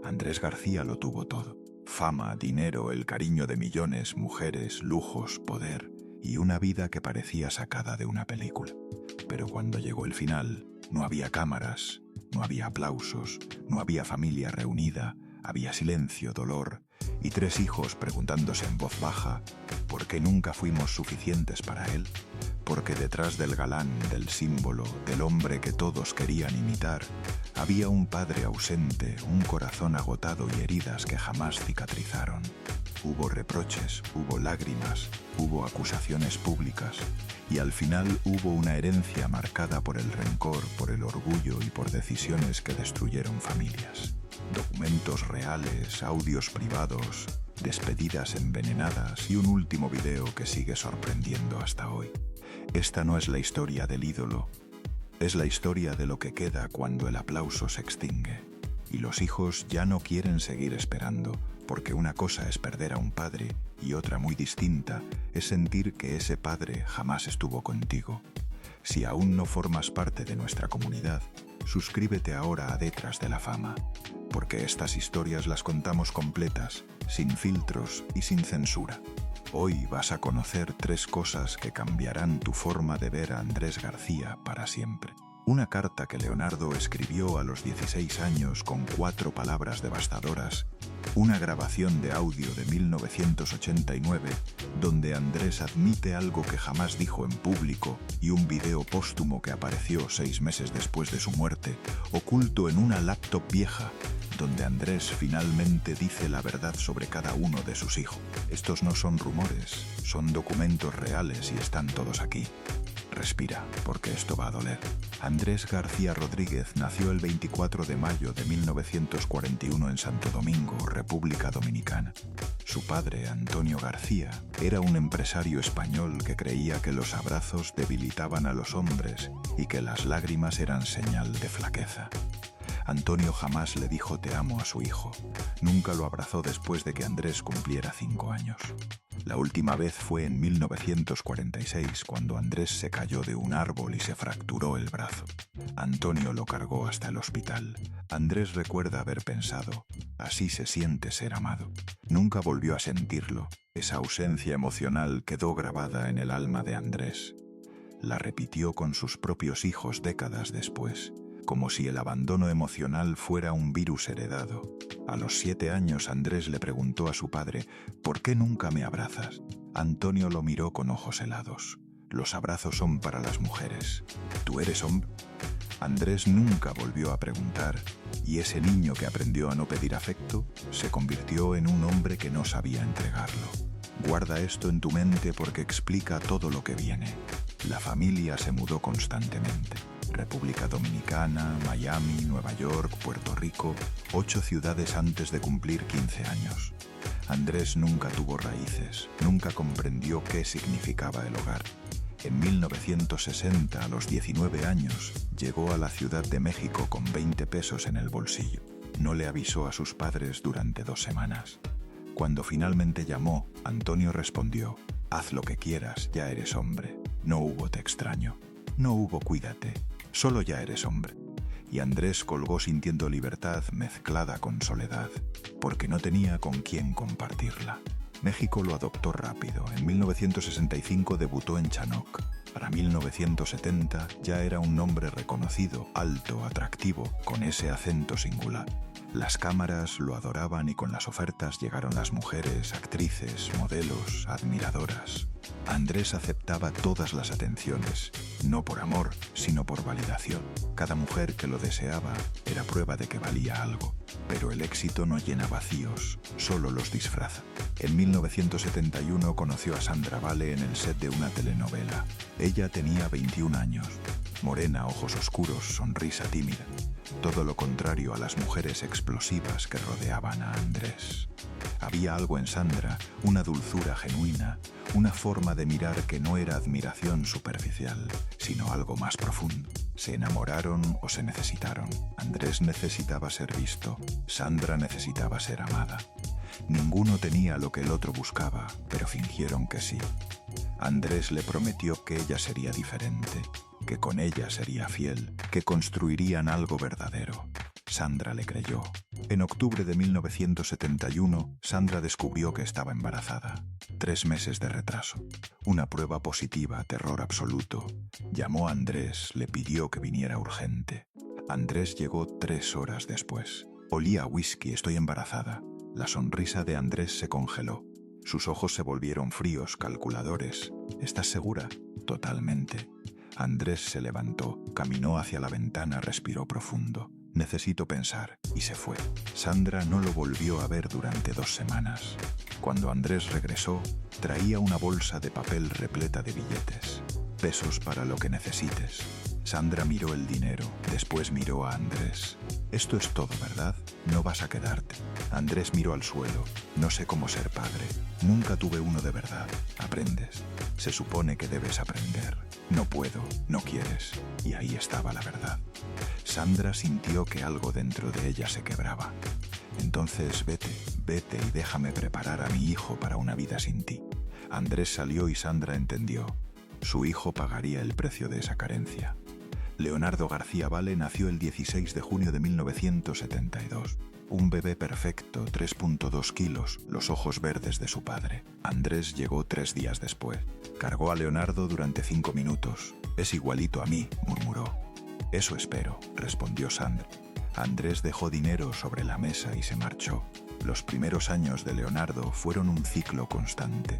Andrés García lo tuvo todo. Fama, dinero, el cariño de millones, mujeres, lujos, poder y una vida que parecía sacada de una película. Pero cuando llegó el final, no había cámaras, no había aplausos, no había familia reunida, había silencio, dolor y 3 hijos preguntándose en voz baja ¿por qué nunca fuimos suficientes para él? Porque detrás del galán, del símbolo, del hombre que todos querían imitar, había un padre ausente, un corazón agotado y heridas que jamás cicatrizaron. Hubo reproches, hubo lágrimas, hubo acusaciones públicas y al final hubo una herencia marcada por el rencor, por el orgullo y por decisiones que destruyeron familias. Documentos reales, audios privados, despedidas envenenadas y un último video que sigue sorprendiendo hasta hoy. Esta no es la historia del ídolo, es la historia de lo que queda cuando el aplauso se extingue. Y los hijos ya no quieren seguir esperando, porque una cosa es perder a un padre y otra muy distinta es sentir que ese padre jamás estuvo contigo. Si aún no formas parte de nuestra comunidad, suscríbete ahora a Detrás de la Fama, porque estas historias las contamos completas, sin filtros y sin censura. Hoy vas a conocer 3 cosas que cambiarán tu forma de ver a Andrés García para siempre. Una carta que Leonardo escribió a los 16 años con 4 palabras devastadoras, una grabación de audio de 1989 donde Andrés admite algo que jamás dijo en público y un video póstumo que apareció 6 meses después de su muerte, oculto en una laptop vieja, donde Andrés finalmente dice la verdad sobre cada uno de sus hijos. Estos no son rumores, son documentos reales y están todos aquí. Respira, porque esto va a doler. Andrés García Rodríguez nació el 24 de mayo de 1941 en Santo Domingo, República Dominicana. Su padre, Antonio García, era un empresario español que creía que los abrazos debilitaban a los hombres y que las lágrimas eran señal de flaqueza. Antonio jamás le dijo te amo a su hijo. Nunca lo abrazó después de que Andrés cumpliera 5 años. La última vez fue en 1946, cuando Andrés se cayó de un árbol y se fracturó el brazo. Antonio lo cargó hasta el hospital. Andrés recuerda haber pensado, así se siente ser amado. Nunca volvió a sentirlo. Esa ausencia emocional quedó grabada en el alma de Andrés. La repitió con sus propios hijos décadas después, como si el abandono emocional fuera un virus heredado. A los 7 años Andrés le preguntó a su padre, ¿por qué nunca me abrazas? Antonio lo miró con ojos helados. Los abrazos son para las mujeres. ¿Tú eres hombre? Andrés nunca volvió a preguntar, y ese niño que aprendió a no pedir afecto se convirtió en un hombre que no sabía entregarlo. Guarda esto en tu mente porque explica todo lo que viene. La familia se mudó constantemente. República Dominicana, Miami, Nueva York, Puerto Rico, 8 ciudades antes de cumplir 15 años. Andrés nunca tuvo raíces, nunca comprendió qué significaba el hogar. En 1960, a los 19 años, llegó a la Ciudad de México con 20 pesos en el bolsillo. No le avisó a sus padres durante 2 semanas. Cuando finalmente llamó, Antonio respondió, haz lo que quieras, ya eres hombre. No hubo te extraño, no hubo cuídate. Solo ya eres hombre. Y Andrés colgó sintiendo libertad mezclada con soledad, porque no tenía con quién compartirla. México lo adoptó rápido. En 1965 debutó en Chanoc. Para 1970 ya era un nombre reconocido, alto, atractivo, con ese acento singular. Las cámaras lo adoraban y con las ofertas llegaron las mujeres, actrices, modelos, admiradoras. Andrés aceptaba todas las atenciones, no por amor, sino por validación. Cada mujer que lo deseaba era prueba de que valía algo. Pero el éxito no llena vacíos, solo los disfraza. En 1971 conoció a Sandra Vale en el set de una telenovela. Ella tenía 21 años. Morena, ojos oscuros, sonrisa tímida. Todo lo contrario a las mujeres explosivas que rodeaban a Andrés. Había algo en Sandra, una dulzura genuina, una forma de mirar que no era admiración superficial, sino algo más profundo. Se enamoraron o se necesitaron. Andrés necesitaba ser visto, Sandra necesitaba ser amada. Ninguno tenía lo que el otro buscaba, pero fingieron que sí. Andrés le prometió que ella sería diferente, que con ella sería fiel, que construirían algo verdadero. Sandra le creyó. En octubre de 1971, Sandra descubrió que estaba embarazada. 3 meses de retraso. Una prueba positiva, terror absoluto. Llamó a Andrés, le pidió que viniera urgente. Andrés llegó 3 horas después. Olía a whisky, estoy embarazada. La sonrisa de Andrés se congeló. Sus ojos se volvieron fríos, calculadores. ¿Estás segura? Totalmente. Andrés se levantó, caminó hacia la ventana, respiró profundo. Necesito pensar, y se fue. Sandra no lo volvió a ver durante 2 semanas. Cuando Andrés regresó, traía una bolsa de papel repleta de billetes. Pesos para lo que necesites. Sandra miró el dinero, después miró a Andrés. Esto es todo, ¿verdad? No vas a quedarte. Andrés miró al suelo. No sé cómo ser padre. Nunca tuve uno de verdad. Aprendes. Se supone que debes aprender. No puedo, no quieres. Y ahí estaba la verdad. Sandra sintió que algo dentro de ella se quebraba. Entonces vete y déjame preparar a mi hijo para una vida sin ti. Andrés salió y Sandra entendió. Su hijo pagaría el precio de esa carencia. Leonardo García Vale nació el 16 de junio de 1972. Un bebé perfecto, 3.2 kilos, los ojos verdes de su padre. Andrés llegó 3 días después. Cargó a Leonardo durante 5 minutos. Es igualito a mí, murmuró. Eso espero, respondió Sandra. Andrés dejó dinero sobre la mesa y se marchó. Los primeros años de Leonardo fueron un ciclo constante.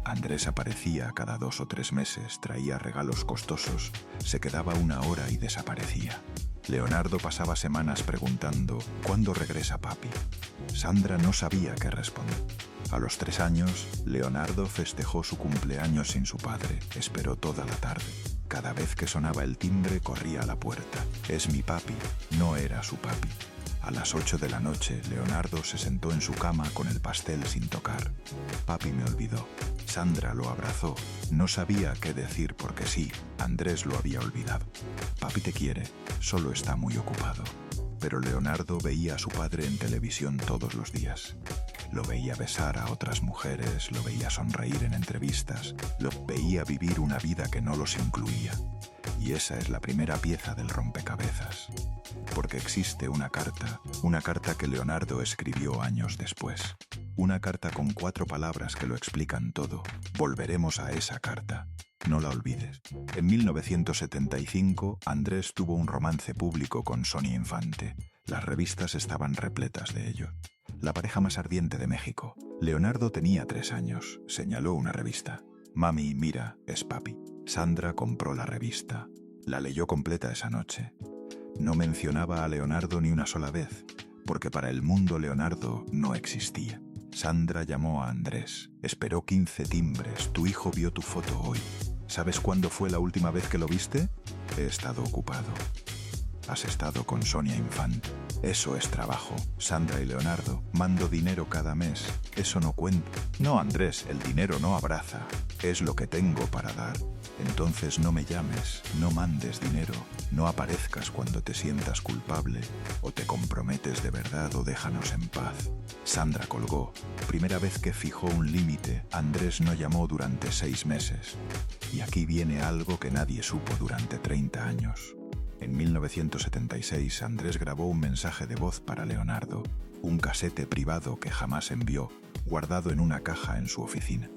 Andrés aparecía cada 2 o 3 meses, traía regalos costosos, se quedaba 1 hora y desaparecía. Leonardo pasaba semanas preguntando, ¿cuándo regresa papi? Sandra no sabía qué responder. A los 3 años, Leonardo festejó su cumpleaños sin su padre, esperó toda la tarde. Cada vez que sonaba el timbre, corría a la puerta. Es mi papi, no era su papi. A las 8 de la noche, Leonardo se sentó en su cama con el pastel sin tocar. Papi me olvidó. Sandra lo abrazó. No sabía qué decir porque sí, Andrés lo había olvidado. Papi te quiere, solo está muy ocupado. Pero Leonardo veía a su padre en televisión todos los días. Lo veía besar a otras mujeres, lo veía sonreír en entrevistas, lo veía vivir una vida que no los incluía. Y esa es la primera pieza del rompecabezas. Porque existe una carta que Leonardo escribió años después. Una carta con 4 palabras que lo explican todo. Volveremos a esa carta. No la olvides. En 1975, Andrés tuvo un romance público con Sonia Infante. Las revistas estaban repletas de ello. La pareja más ardiente de México. Leonardo tenía 3 años. Señaló una revista. Mami, mira, es papi. Sandra compró la revista. La leyó completa esa noche. No mencionaba a Leonardo ni una sola vez, porque para el mundo Leonardo no existía. Sandra llamó a Andrés. Esperó 15 timbres. Tu hijo vio tu foto hoy. ¿Sabes cuándo fue la última vez que lo viste? He estado ocupado. Has estado con Sonia Infante. Eso es trabajo. Sandra y Leonardo, mando dinero cada mes. Eso no cuenta. No, Andrés, el dinero no abraza. Es lo que tengo para dar. Entonces no me llames, no mandes dinero, no aparezcas cuando te sientas culpable, o te comprometes de verdad o déjanos en paz. Sandra colgó. Primera vez que fijó un límite, Andrés no llamó durante 6 meses. Y aquí viene algo que nadie supo durante 30 años. En 1976, Andrés grabó un mensaje de voz para Leonardo, un casete privado que jamás envió, guardado en una caja en su oficina.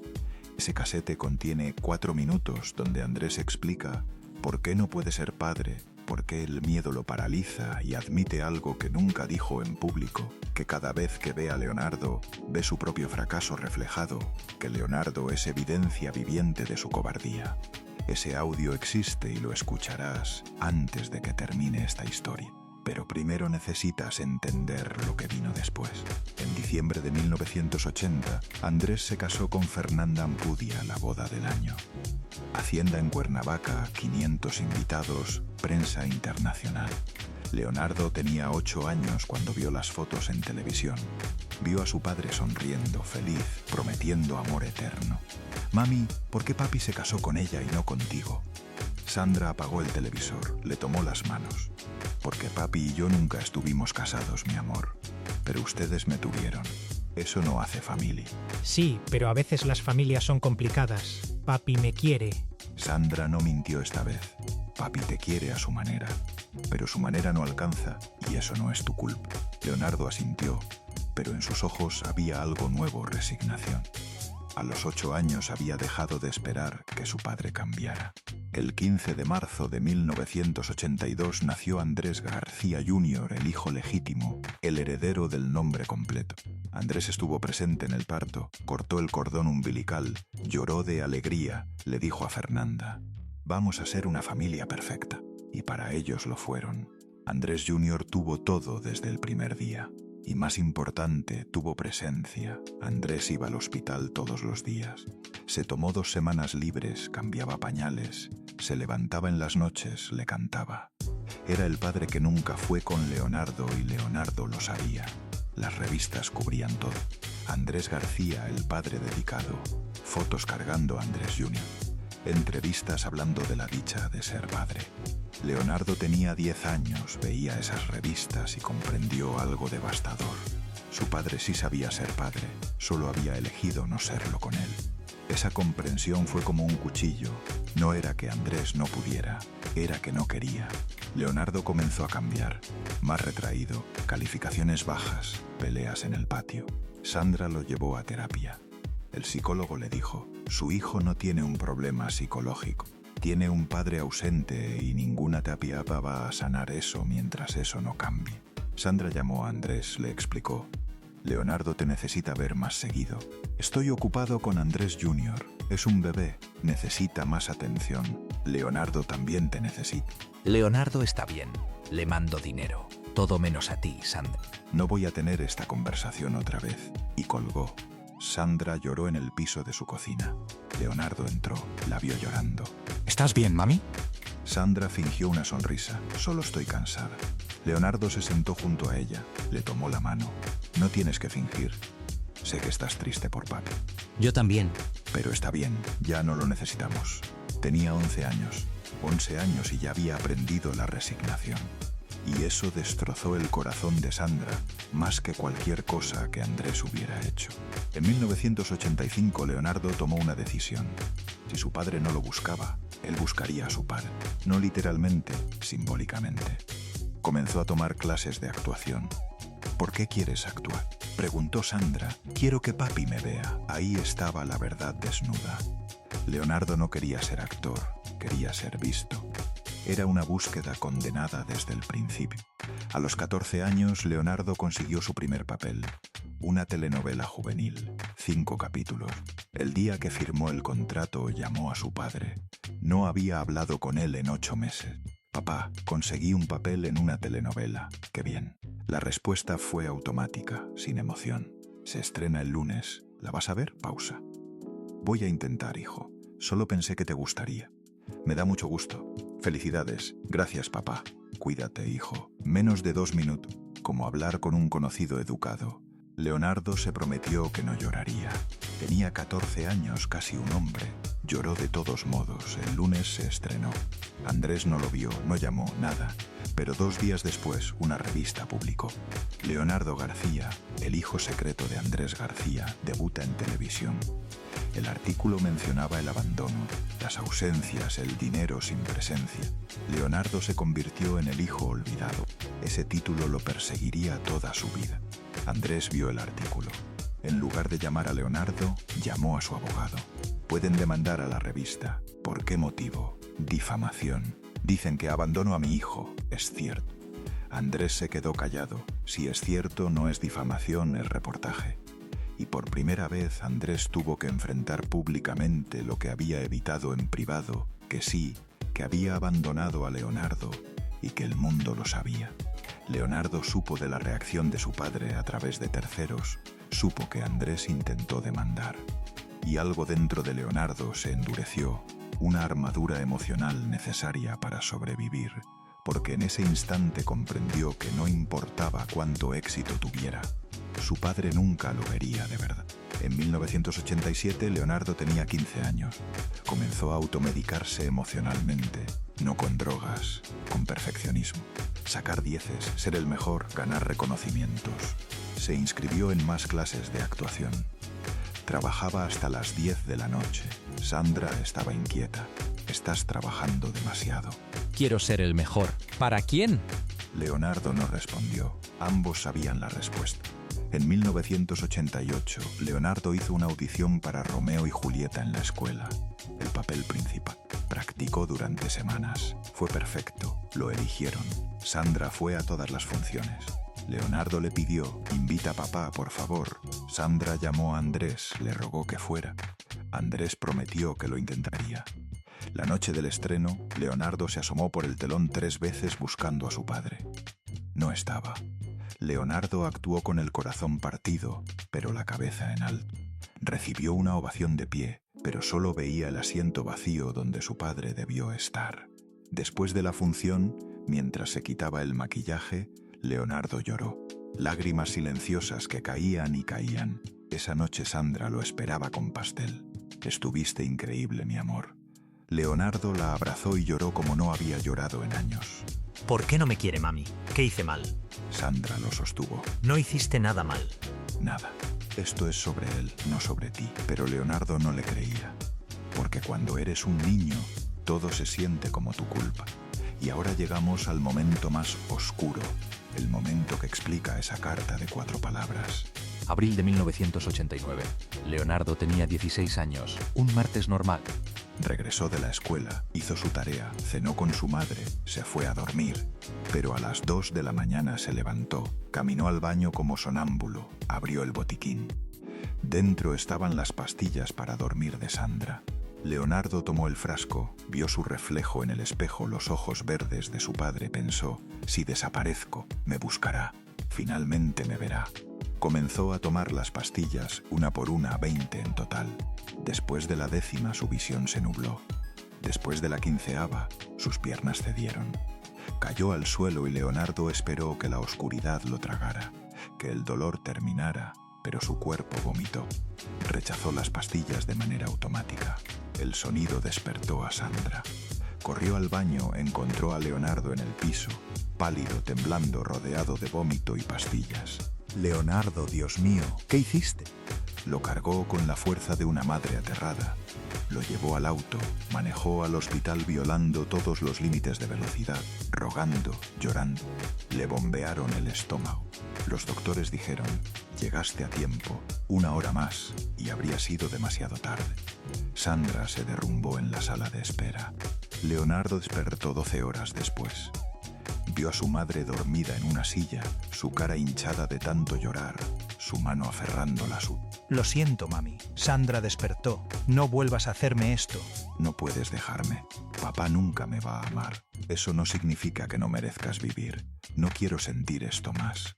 Ese casete contiene 4 minutos donde Andrés explica por qué no puede ser padre, por qué el miedo lo paraliza y admite algo que nunca dijo en público, que cada vez que ve a Leonardo, ve su propio fracaso reflejado, que Leonardo es evidencia viviente de su cobardía. Ese audio existe y lo escucharás antes de que termine esta historia. Pero primero necesitas entender lo que vino después. En diciembre de 1980, Andrés se casó con Fernanda Ampudia, la boda del año. Hacienda en Cuernavaca, 500 invitados, prensa internacional. Leonardo tenía 8 años cuando vio las fotos en televisión. Vio a su padre sonriendo, feliz, prometiendo amor eterno. Mami, ¿por qué papi se casó con ella y no contigo? Sandra apagó el televisor, le tomó las manos. Porque papi y yo nunca estuvimos casados, mi amor. Pero ustedes me tuvieron. Eso no hace familia. Sí, pero a veces las familias son complicadas. Papi me quiere. Sandra no mintió esta vez. Papi te quiere a su manera. Pero su manera no alcanza y eso no es tu culpa. Leonardo asintió, pero en sus ojos había algo nuevo: resignación. A los 8 años había dejado de esperar que su padre cambiara. El 15 de marzo de 1982 nació Andrés García Jr., el hijo legítimo, el heredero del nombre completo. Andrés estuvo presente en el parto, cortó el cordón umbilical, lloró de alegría, le dijo a Fernanda: «Vamos a ser una familia perfecta». Y para ellos lo fueron. Andrés Jr. tuvo todo desde el primer día. Y más importante, tuvo presencia. Andrés iba al hospital todos los días. Se tomó 2 semanas libres, cambiaba pañales, se levantaba en las noches, le cantaba. Era el padre que nunca fue con Leonardo y Leonardo lo sabía. Las revistas cubrían todo. Andrés García, el padre dedicado. Fotos cargando a Andrés Jr. Entrevistas hablando de la dicha de ser padre. Leonardo tenía 10 años, veía esas revistas y comprendió algo devastador. Su padre sí sabía ser padre, solo había elegido no serlo con él. Esa comprensión fue como un cuchillo. No era que Andrés no pudiera, era que no quería. Leonardo comenzó a cambiar, más retraído, calificaciones bajas, peleas en el patio. Sandra lo llevó a terapia. El psicólogo le dijo: «Su hijo no tiene un problema psicológico. Tiene un padre ausente y ninguna terapia va a sanar eso mientras eso no cambie». Sandra llamó a Andrés, le explicó: «Leonardo te necesita ver más seguido. Estoy ocupado con Andrés Jr. Es un bebé, necesita más atención. Leonardo también te necesita». Leonardo está bien, le mando dinero. Todo menos a ti, Sandra. «No voy a tener esta conversación otra vez». Y colgó. Sandra lloró en el piso de su cocina. Leonardo entró, la vio llorando. ¿Estás bien, mami? Sandra fingió una sonrisa. «Solo estoy cansada». Leonardo se sentó junto a ella, le tomó la mano. «No tienes que fingir. Sé que estás triste por papi». Yo también. «Pero está bien, ya no lo necesitamos». Tenía 11 años. 11 años y ya había aprendido la resignación. Y eso destrozó el corazón de Sandra más que cualquier cosa que Andrés hubiera hecho. En 1985 Leonardo tomó una decisión. Si su padre no lo buscaba, él buscaría a su padre. No literalmente, simbólicamente. Comenzó a tomar clases de actuación. «¿Por qué quieres actuar?», preguntó Sandra. «Quiero que papi me vea». Ahí estaba la verdad desnuda. Leonardo no quería ser actor, quería ser visto. Era una búsqueda condenada desde el principio. A los 14 años, Leonardo consiguió su primer papel. Una telenovela juvenil, 5 capítulos. El día que firmó el contrato, llamó a su padre. No había hablado con él en 8 meses. «Papá, conseguí un papel en una telenovela. ¡Qué bien!». La respuesta fue automática, sin emoción. «Se estrena el lunes. ¿La vas a ver?». Pausa. «Voy a intentar, hijo. Solo pensé que te gustaría». «Me da mucho gusto. Felicidades. Gracias, papá». «Cuídate, hijo». Menos de 2 minutos. Como hablar con un conocido educado. Leonardo se prometió que no lloraría. Tenía 14 años, casi un hombre. Lloró de todos modos. El lunes se estrenó. Andrés no lo vio, no llamó, nada. Pero 2 días después, una revista publicó: «Leonardo García, el hijo secreto de Andrés García, debuta en televisión». El artículo mencionaba el abandono, las ausencias, el dinero sin presencia. Leonardo se convirtió en el hijo olvidado. Ese título lo perseguiría toda su vida. Andrés vio el artículo. En lugar de llamar a Leonardo, llamó a su abogado. «Pueden demandar a la revista». «¿Por qué motivo?». «Difamación. Dicen que abandono a mi hijo». «Es cierto». Andrés se quedó callado. Si es cierto, no es difamación, es reportaje. Y por primera vez Andrés tuvo que enfrentar públicamente lo que había evitado en privado, que sí, que había abandonado a Leonardo y que el mundo lo sabía. Leonardo supo de la reacción de su padre a través de terceros, supo que Andrés intentó demandar. Y algo dentro de Leonardo se endureció, una armadura emocional necesaria para sobrevivir, porque en ese instante comprendió que no importaba cuánto éxito tuviera, su padre nunca lo vería de verdad. En 1987, Leonardo tenía 15 años. Comenzó a automedicarse emocionalmente, no con drogas, con perfeccionismo. Sacar 10s, ser el mejor, ganar reconocimientos. Se inscribió en más clases de actuación. Trabajaba hasta las 10 de la noche. Sandra estaba inquieta. «Estás trabajando demasiado». Quiero ser el mejor. ¿Para quién? Leonardo no respondió. Ambos sabían la respuesta. En 1988, Leonardo hizo una audición para Romeo y Julieta en la escuela, el papel principal. Practicó durante semanas. Fue perfecto. Lo eligieron. Sandra fue a todas las funciones. Leonardo le pidió: invita a papá, por favor. Sandra llamó a Andrés, le rogó que fuera. Andrés prometió que lo intentaría. La noche del estreno, Leonardo se asomó por el telón 3 veces buscando a su padre. No estaba. Leonardo actuó con el corazón partido, pero la cabeza en alto. Recibió una ovación de pie, pero solo veía el asiento vacío donde su padre debió estar. Después de la función, mientras se quitaba el maquillaje, Leonardo lloró. Lágrimas silenciosas que caían y caían. Esa noche Sandra lo esperaba con pastel. Estuviste increíble, mi amor. Leonardo la abrazó y lloró como no había llorado en años. ¿Por qué no me quiere, mami? ¿Qué hice mal? Sandra lo sostuvo. No hiciste nada mal. Nada. Esto es sobre él, no sobre ti. Pero Leonardo no le creía. Porque cuando eres un niño, todo se siente como tu culpa. Y ahora llegamos al momento más oscuro, el momento que explica esa carta de 4 palabras. Abril de 1989. Leonardo tenía 16 años. Un martes normal. Regresó de la escuela, hizo su tarea, cenó con su madre, se fue a dormir. Pero a las 2 de la mañana se levantó, caminó al baño como sonámbulo, abrió el botiquín. Dentro estaban las pastillas para dormir de Sandra. Leonardo tomó el frasco, vio su reflejo en el espejo, los ojos verdes de su padre, pensó: si desaparezco, me buscará, finalmente me verá. Comenzó a tomar las pastillas, una por una, 20 en total. Después de la 10ª su visión se nubló. Después de la 15ª, sus piernas cedieron. Cayó al suelo y Leonardo esperó que la oscuridad lo tragara, que el dolor terminara, pero su cuerpo vomitó. Rechazó las pastillas de manera automática. El sonido despertó a Sandra. Corrió al baño, encontró a Leonardo en el piso, pálido, temblando, rodeado de vómito y pastillas. Leonardo, Dios mío, ¿qué hiciste? Lo cargó con la fuerza de una madre aterrada. Lo llevó al auto, manejó al hospital violando todos los límites de velocidad, rogando, llorando. Le bombearon el estómago. Los doctores dijeron: llegaste a tiempo, 1 hora más, y habría sido demasiado tarde. Sandra se derrumbó en la sala de espera. Leonardo despertó 12 horas después. Vio a su madre dormida en una silla, su cara hinchada de tanto llorar, su mano aferrándola a su... Lo siento, mami. Sandra despertó. No vuelvas a hacerme esto. No puedes dejarme. Papá nunca me va a amar. Eso no significa que no merezcas vivir. No quiero sentir esto más.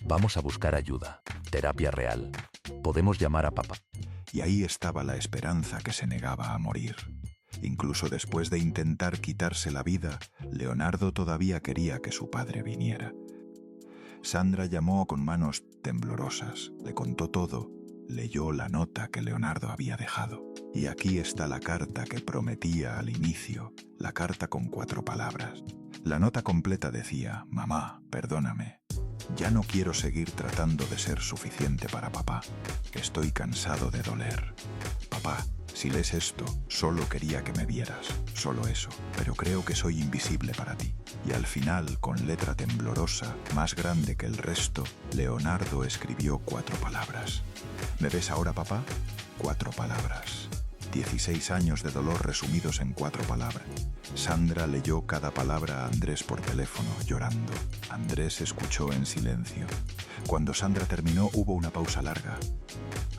Vamos a buscar ayuda. Terapia real. Podemos llamar a papá. Y ahí estaba la esperanza que se negaba a morir. Incluso después de intentar quitarse la vida, Leonardo todavía quería que su padre viniera. Sandra llamó con manos temblorosas, le contó todo, leyó la nota que Leonardo había dejado. Y aquí está la carta que prometía al inicio, la carta con 4 palabras. La nota completa decía: mamá, perdóname. Ya no quiero seguir tratando de ser suficiente para papá. Estoy cansado de doler. Papá, si lees esto, solo quería que me vieras, solo eso, pero creo que soy invisible para ti. Y al final, con letra temblorosa, más grande que el resto, Leonardo escribió 4 palabras. ¿Me ves ahora, papá? 4 palabras. 16 años de dolor resumidos en 4 palabras. Sandra leyó cada palabra a Andrés por teléfono, llorando. Andrés escuchó en silencio. Cuando Sandra terminó, hubo una pausa larga.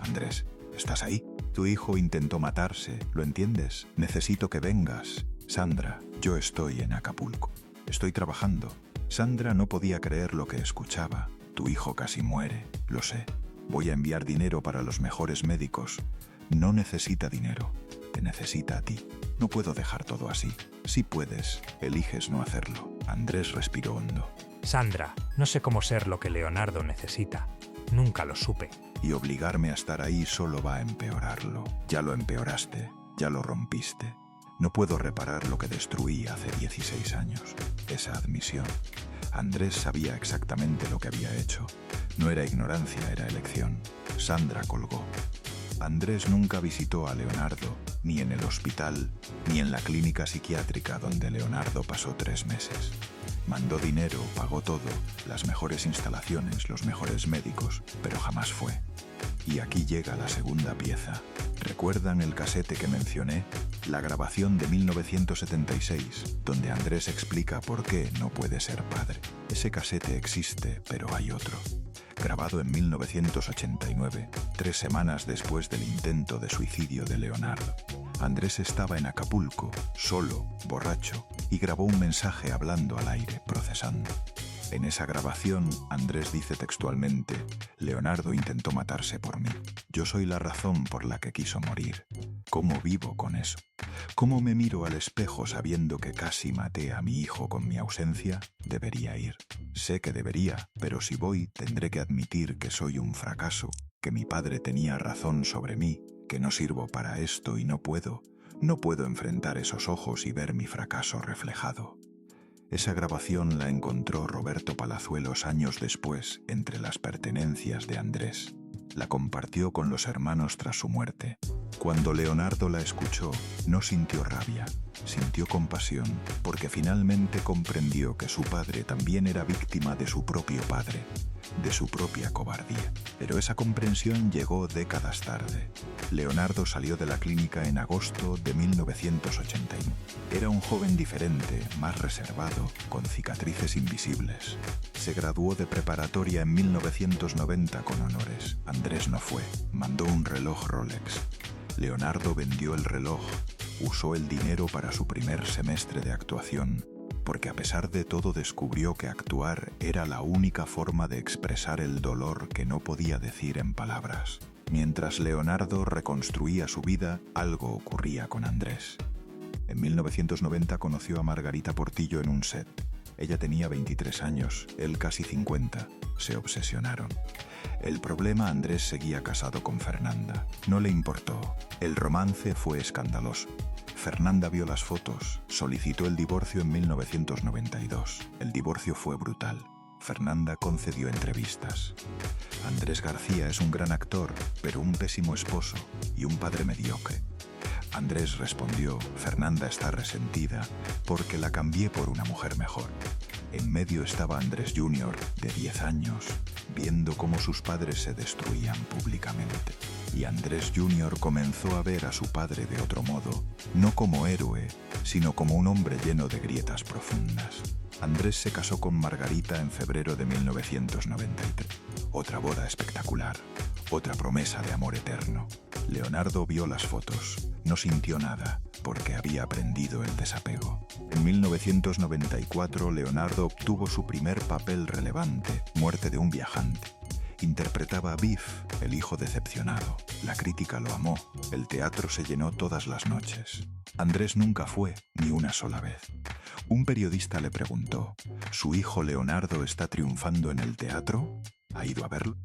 Andrés, ¿estás ahí? Tu hijo intentó matarse, ¿lo entiendes? Necesito que vengas. Sandra, yo estoy en Acapulco. Estoy trabajando. Sandra no podía creer lo que escuchaba. Tu hijo casi muere, lo sé. Voy a enviar dinero para los mejores médicos. No necesita dinero, te necesita a ti. No puedo dejar todo así. Si puedes, eliges no hacerlo. Andrés respiró hondo. Sandra, no sé cómo ser lo que Leonardo necesita. Nunca lo supe. Y obligarme a estar ahí solo va a empeorarlo. Ya lo empeoraste, ya lo rompiste. No puedo reparar lo que destruí hace 16 años. Esa admisión. Andrés sabía exactamente lo que había hecho. No era ignorancia, era elección. Sandra colgó. Andrés nunca visitó a Leonardo, ni en el hospital, ni en la clínica psiquiátrica donde Leonardo pasó 3 meses. Mandó dinero, pagó todo, las mejores instalaciones, los mejores médicos, pero jamás fue. Y aquí llega la segunda pieza. ¿Recuerdan el casete que mencioné? La grabación de 1976, donde Andrés explica por qué no puede ser padre. Ese casete existe, pero hay otro. Grabado en 1989, 3 semanas después del intento de suicidio de Leonardo. Andrés estaba en Acapulco, solo, borracho, y grabó un mensaje hablando al aire, procesando. En esa grabación, Andrés dice textualmente: Leonardo intentó matarse por mí. Yo soy la razón por la que quiso morir. ¿Cómo vivo con eso? ¿Cómo me miro al espejo sabiendo que casi maté a mi hijo con mi ausencia? Debería ir. Sé que debería, pero si voy tendré que admitir que soy un fracaso, que mi padre tenía razón sobre mí, que no sirvo para esto y no puedo enfrentar esos ojos y ver mi fracaso reflejado. Esa grabación la encontró Roberto Palazuelos años después entre las pertenencias de Andrés. La compartió con los hermanos tras su muerte. Cuando Leonardo la escuchó, no sintió rabia, sintió compasión, porque finalmente comprendió que su padre también era víctima de su propio padre, de su propia cobardía. Pero esa comprensión llegó décadas tarde. Leonardo salió de la clínica en agosto de 1981. Era un joven diferente, más reservado, con cicatrices invisibles. Se graduó de preparatoria en 1990 con honores. Andrés no fue. Mandó un reloj Rolex. Leonardo vendió el reloj. Usó el dinero para su primer semestre de actuación, porque a pesar de todo descubrió que actuar era la única forma de expresar el dolor que no podía decir en palabras. Mientras Leonardo reconstruía su vida, algo ocurría con Andrés. En 1990 conoció a Margarita Portillo en un set. Ella tenía 23 años, él casi 50. Se obsesionaron. El problema: Andrés seguía casado con Fernanda. No le importó. El romance fue escandaloso. Fernanda vio las fotos, solicitó el divorcio en 1992. El divorcio fue brutal. Fernanda concedió entrevistas. Andrés García es un gran actor, pero un pésimo esposo y un padre mediocre. Andrés respondió: Fernanda está resentida porque la cambié por una mujer mejor. En medio estaba Andrés Jr., de 10 años, viendo cómo sus padres se destruían públicamente. Y Andrés Jr. comenzó a ver a su padre de otro modo, no como héroe, sino como un hombre lleno de grietas profundas. Andrés se casó con Margarita en febrero de 1993. Otra boda espectacular, otra promesa de amor eterno. Leonardo vio las fotos, no sintió nada, porque había aprendido el desapego. En 1994, Leonardo obtuvo su primer papel relevante, Muerte de un viajante. Interpretaba a Biff, el hijo decepcionado. La crítica lo amó. El teatro se llenó todas las noches. Andrés nunca fue, ni una sola vez. Un periodista le preguntó: ¿su hijo Leonardo está triunfando en el teatro? ¿Ha ido a verlo?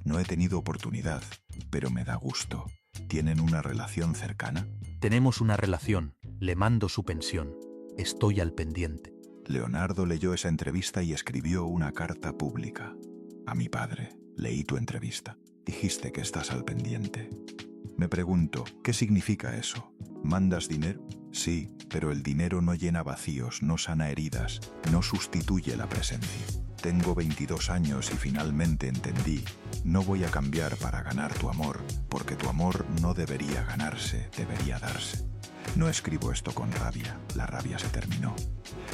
No he tenido oportunidad, pero me da gusto. ¿Tienen una relación cercana? Tenemos una relación. Le mando su pensión. Estoy al pendiente. Leonardo leyó esa entrevista y escribió una carta pública. A mi padre. Leí tu entrevista. Dijiste que estás al pendiente. Me pregunto, ¿qué significa eso? ¿Mandas dinero? Sí, pero el dinero no llena vacíos, no sana heridas, no sustituye la presencia. Tengo 22 años y finalmente entendí: no voy a cambiar para ganar tu amor, porque tu amor no debería ganarse, debería darse. No escribo esto con rabia, la rabia se terminó.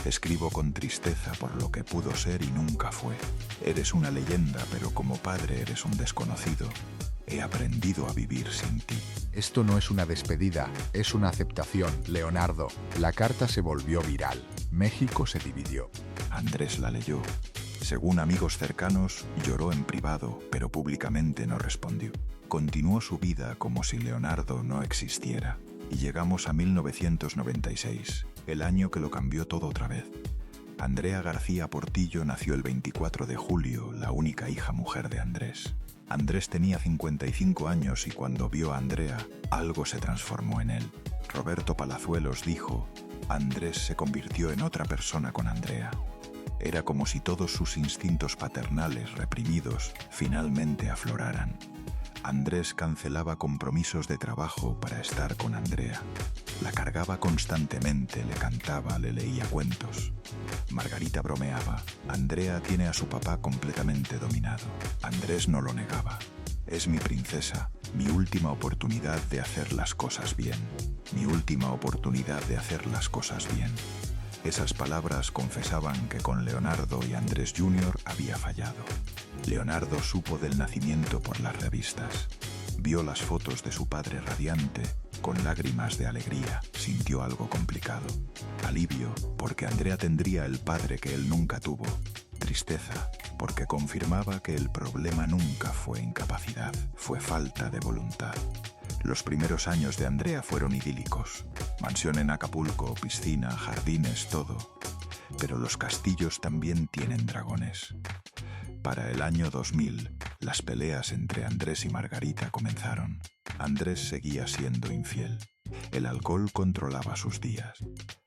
Escribo con tristeza por lo que pudo ser y nunca fue. Eres una leyenda, pero como padre eres un desconocido. He aprendido a vivir sin ti. Esto no es una despedida, es una aceptación, Leonardo. La carta se volvió viral. México se dividió. Andrés la leyó. Según amigos cercanos, lloró en privado, pero públicamente no respondió. Continuó su vida como si Leonardo no existiera. Y llegamos a 1996, el año que lo cambió todo otra vez. Andrea García Portillo nació el 24 de julio, la única hija mujer de Andrés. Andrés tenía 55 años y cuando vio a Andrea, algo se transformó en él. Roberto Palazuelos dijo: Andrés se convirtió en otra persona con Andrea. Era como si todos sus instintos paternales reprimidos finalmente afloraran. Andrés cancelaba compromisos de trabajo para estar con Andrea. La cargaba constantemente, le cantaba, le leía cuentos. Margarita bromeaba. Andrea tiene a su papá completamente dominado. Andrés no lo negaba. Es mi princesa, mi última oportunidad de hacer las cosas bien. Mi última oportunidad de hacer las cosas bien. Esas palabras confesaban que con Leonardo y Andrés Jr. había fallado. Leonardo supo del nacimiento por las revistas. Vio las fotos de su padre radiante, con lágrimas de alegría. Sintió algo complicado. Alivio, porque Andrea tendría el padre que él nunca tuvo. Tristeza, porque confirmaba que el problema nunca fue incapacidad, fue falta de voluntad. Los primeros años de Andrea fueron idílicos. Mansión en Acapulco, piscina, jardines, todo. Pero los castillos también tienen dragones. Para el año 2000, las peleas entre Andrés y Margarita comenzaron. Andrés seguía siendo infiel. El alcohol controlaba sus días.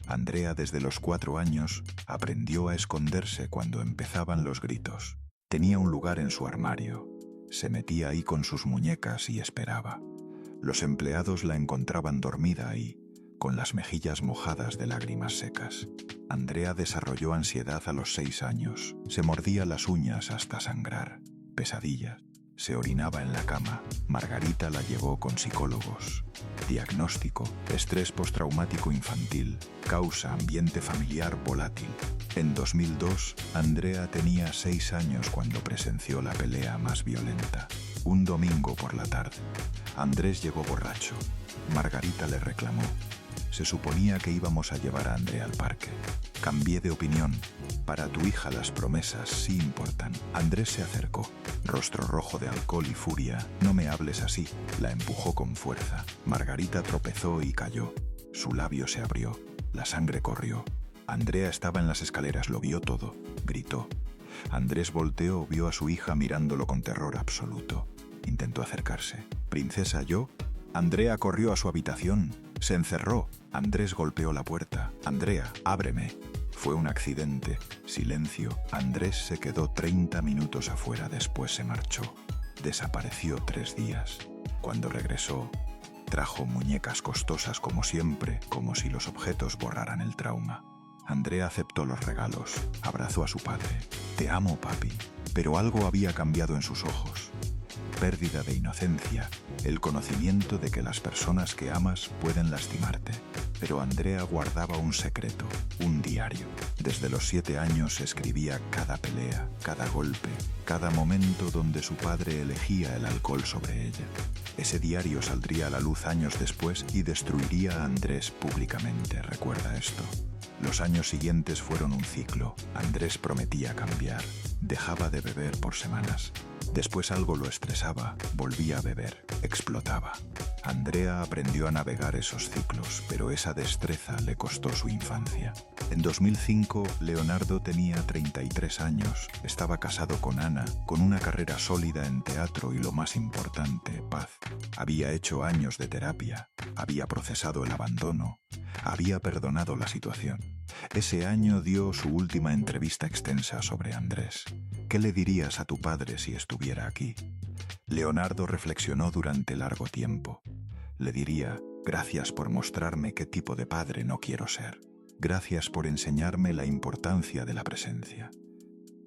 Andrea, desde los 4 años, aprendió a esconderse cuando empezaban los gritos. Tenía un lugar en su armario. Se metía ahí con sus muñecas y esperaba. Los empleados la encontraban dormida ahí, con las mejillas mojadas de lágrimas secas. Andrea desarrolló ansiedad a los 6 años. Se mordía las uñas hasta sangrar. Pesadillas. Se orinaba en la cama. Margarita la llevó con psicólogos. Diagnóstico: estrés postraumático infantil. Causa: ambiente familiar volátil. En 2002, Andrea tenía 6 años cuando presenció la pelea más violenta. Un domingo por la tarde. Andrés llegó borracho. Margarita le reclamó. Se suponía que íbamos a llevar a Andrea al parque. Cambié de opinión. Para tu hija las promesas sí importan. Andrés se acercó, rostro rojo de alcohol y furia. No me hables así. La empujó con fuerza. Margarita tropezó y cayó. Su labio se abrió. La sangre corrió. Andrea estaba en las escaleras, lo vio todo. Gritó. Andrés volteó, vio a su hija mirándolo con terror absoluto. Intentó acercarse. ¿Princesa, yo? Andrea corrió a su habitación. Se encerró. Andrés golpeó la puerta. Andrea, ábreme. Fue un accidente. Silencio. Andrés se quedó 30 minutos afuera, después se marchó. Desapareció 3 días. Cuando regresó, trajo muñecas costosas como siempre, como si los objetos borraran el trauma. Andrea aceptó los regalos. Abrazó a su padre. Te amo, papi. Pero algo había cambiado en sus ojos. Pérdida de inocencia, el conocimiento de que las personas que amas pueden lastimarte. Pero Andrea guardaba un secreto, un diario. Desde los 7 años escribía cada pelea, cada golpe, cada momento donde su padre elegía el alcohol sobre ella. Ese diario saldría a la luz años después y destruiría a Andrés públicamente, recuerda esto. Los años siguientes fueron un ciclo. Andrés prometía cambiar. Dejaba de beber por semanas. Después algo lo estresaba, volvía a beber, explotaba. Andrea aprendió a navegar esos ciclos, pero esa destreza le costó su infancia. En 2005, Leonardo tenía 33 años, estaba casado con Ana, con una carrera sólida en teatro y, lo más importante, paz. Había hecho años de terapia, había procesado el abandono, había perdonado la situación. Ese año dio su última entrevista extensa sobre Andrés. ¿Qué le dirías a tu padre si estuviera aquí? Leonardo reflexionó durante largo tiempo. Le diría: gracias por mostrarme qué tipo de padre no quiero ser. Gracias por enseñarme la importancia de la presencia.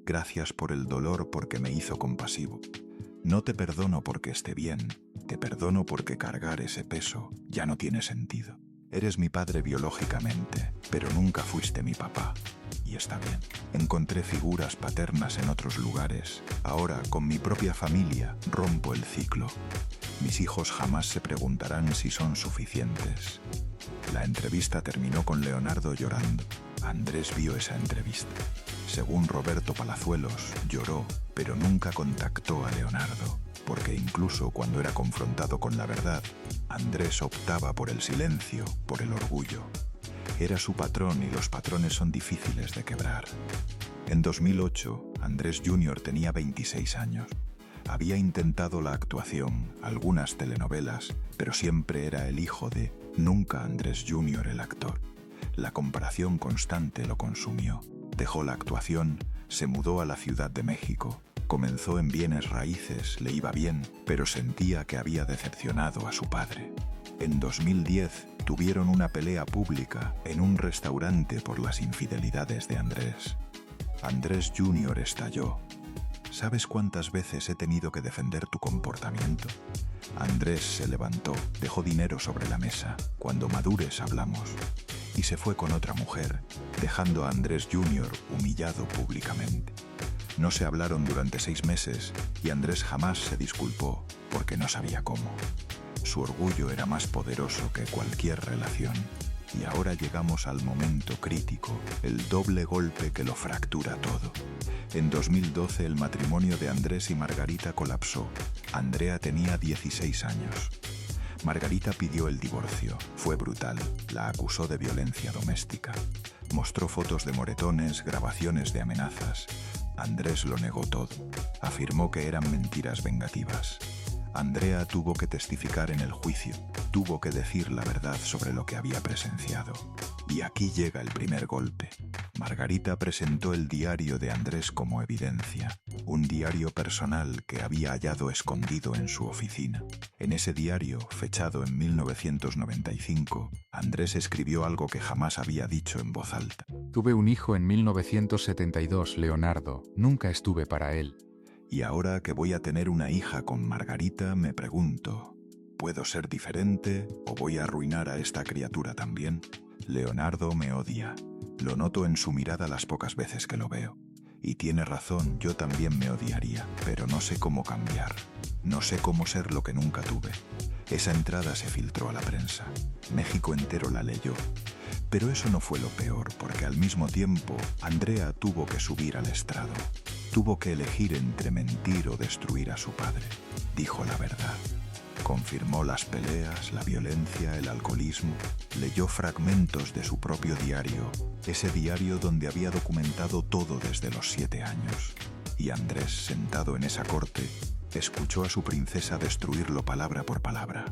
Gracias por el dolor porque me hizo compasivo. No te perdono porque esté bien, te perdono porque cargar ese peso ya no tiene sentido. Eres mi padre biológicamente, pero nunca fuiste mi papá. Y está bien. Encontré figuras paternas en otros lugares. Ahora, con mi propia familia, rompo el ciclo. Mis hijos jamás se preguntarán si son suficientes. La entrevista terminó con Leonardo llorando. Andrés vio esa entrevista. Según Roberto Palazuelos, lloró, pero nunca contactó a Leonardo, porque incluso cuando era confrontado con la verdad, Andrés optaba por el silencio, por el orgullo. Era su patrón y los patrones son difíciles de quebrar. En 2008, Andrés Jr. tenía 26 años. Había intentado la actuación, algunas telenovelas, pero siempre era el hijo de, nunca Andrés Jr. el actor. La comparación constante lo consumió. Dejó la actuación, se mudó a la Ciudad de México. Comenzó en bienes raíces, le iba bien, pero sentía que había decepcionado a su padre. En 2010 Tuvieron una pelea pública en un restaurante por las infidelidades de Andrés. Andrés Jr. estalló. ¿Sabes cuántas veces he tenido que defender tu comportamiento? Andrés se levantó, dejó dinero sobre la mesa. Cuando madures hablamos. Y se fue con otra mujer, dejando a Andrés Jr. humillado públicamente. No se hablaron durante 6 meses y Andrés jamás se disculpó porque no sabía cómo. Su orgullo era más poderoso que cualquier relación. Y ahora llegamos al momento crítico, el doble golpe que lo fractura todo. En 2012 el matrimonio de Andrés y Margarita colapsó. Andrea tenía 16 años. Margarita pidió el divorcio. Fue brutal. La acusó de violencia doméstica. Mostró fotos de moretones, grabaciones de amenazas. Andrés lo negó todo. Afirmó que eran mentiras vengativas. Andrea tuvo que testificar en el juicio, tuvo que decir la verdad sobre lo que había presenciado. Y aquí llega el primer golpe. Margarita presentó el diario de Andrés como evidencia, un diario personal que había hallado escondido en su oficina. En ese diario, fechado en 1995, Andrés escribió algo que jamás había dicho en voz alta. Tuve un hijo en 1972, Leonardo. Nunca estuve para él. Y ahora que voy a tener una hija con Margarita, me pregunto, ¿puedo ser diferente o voy a arruinar a esta criatura también? Leonardo me odia. Lo noto en su mirada las pocas veces que lo veo. Y tiene razón, yo también me odiaría, pero no sé cómo cambiar. No sé cómo ser lo que nunca tuve. Esa entrada se filtró a la prensa. México entero la leyó. Pero eso no fue lo peor, porque al mismo tiempo, Andrea tuvo que subir al estrado. Tuvo que elegir entre mentir o destruir a su padre. Dijo la verdad. Confirmó las peleas, la violencia, el alcoholismo. Leyó fragmentos de su propio diario, ese diario donde había documentado todo desde los 7 años. Y Andrés, sentado en esa corte, escuchó a su princesa destruirlo palabra por palabra.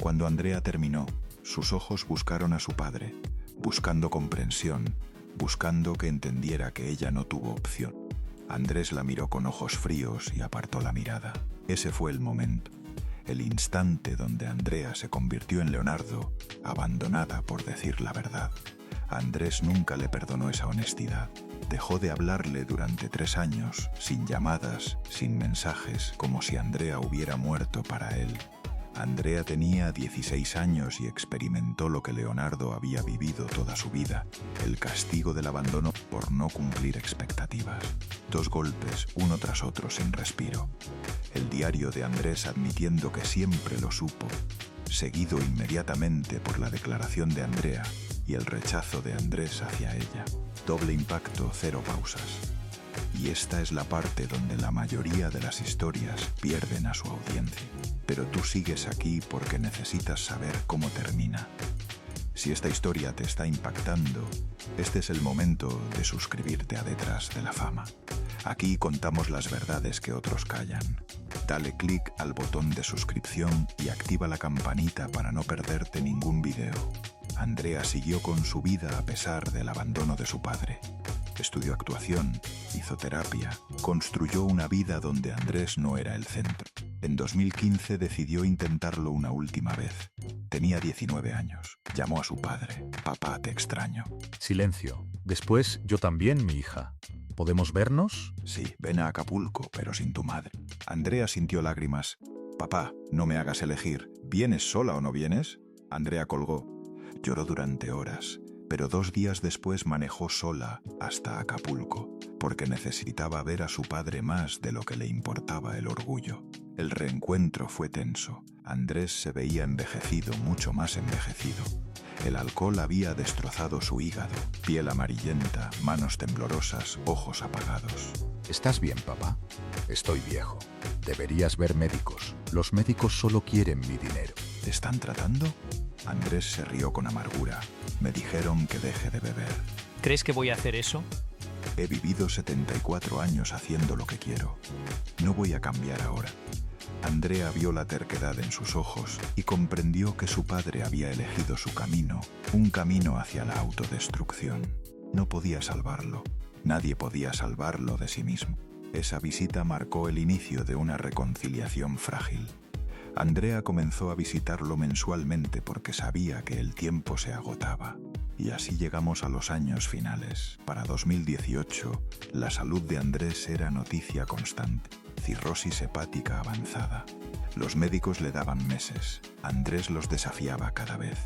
Cuando Andrea terminó, sus ojos buscaron a su padre, buscando comprensión, buscando que entendiera que ella no tuvo opción. Andrés la miró con ojos fríos y apartó la mirada. Ese fue el momento, el instante donde Andrea se convirtió en Leonardo, abandonada por decir la verdad. Andrés nunca le perdonó esa honestidad. Dejó de hablarle durante 3 años, sin llamadas, sin mensajes, como si Andrea hubiera muerto para él. Andrea tenía 16 años y experimentó lo que Leonardo había vivido toda su vida, el castigo del abandono por no cumplir expectativas. 2 golpes, uno tras otro, sin respiro. El diario de Andrés admitiendo que siempre lo supo, seguido inmediatamente por la declaración de Andrea y el rechazo de Andrés hacia ella. Doble impacto, 0 pausas. Y esta es la parte donde la mayoría de las historias pierden a su audiencia. Pero tú sigues aquí porque necesitas saber cómo termina. Si esta historia te está impactando, este es el momento de suscribirte a Detrás de la Fama. Aquí contamos las verdades que otros callan. Dale clic al botón de suscripción y activa la campanita para no perderte ningún video. Andrea siguió con su vida a pesar del abandono de su padre. Estudió actuación, hizo terapia, construyó una vida donde Andrés no era el centro. En 2015 decidió intentarlo una última vez. Tenía 19 años. Llamó a su padre. Papá, te extraño. Silencio. Después, yo también, mi hija. ¿Podemos vernos? Sí, ven a Acapulco, pero sin tu madre. Andrea sintió lágrimas. Papá, no me hagas elegir. ¿Vienes sola o no vienes? Andrea colgó. Lloró durante horas, pero 2 días después manejó sola hasta Acapulco, porque necesitaba ver a su padre más de lo que le importaba el orgullo. El reencuentro fue tenso. Andrés se veía envejecido, mucho más envejecido. El alcohol había destrozado su hígado, piel amarillenta, manos temblorosas, ojos apagados. ¿Estás bien, papá? Estoy viejo. Deberías ver médicos. Los médicos solo quieren mi dinero. ¿Te están tratando? Andrés se rió con amargura. Me dijeron que deje de beber. ¿Crees que voy a hacer eso? He vivido 74 años haciendo lo que quiero. No voy a cambiar ahora. Andrea vio la terquedad en sus ojos y comprendió que su padre había elegido su camino, un camino hacia la autodestrucción. No podía salvarlo. Nadie podía salvarlo de sí mismo. Esa visita marcó el inicio de una reconciliación frágil. Andrea comenzó a visitarlo mensualmente porque sabía que el tiempo se agotaba. Y así llegamos a los años finales. Para 2018, la salud de Andrés era noticia constante. Cirrosis hepática avanzada. Los médicos le daban meses. Andrés los desafiaba cada vez.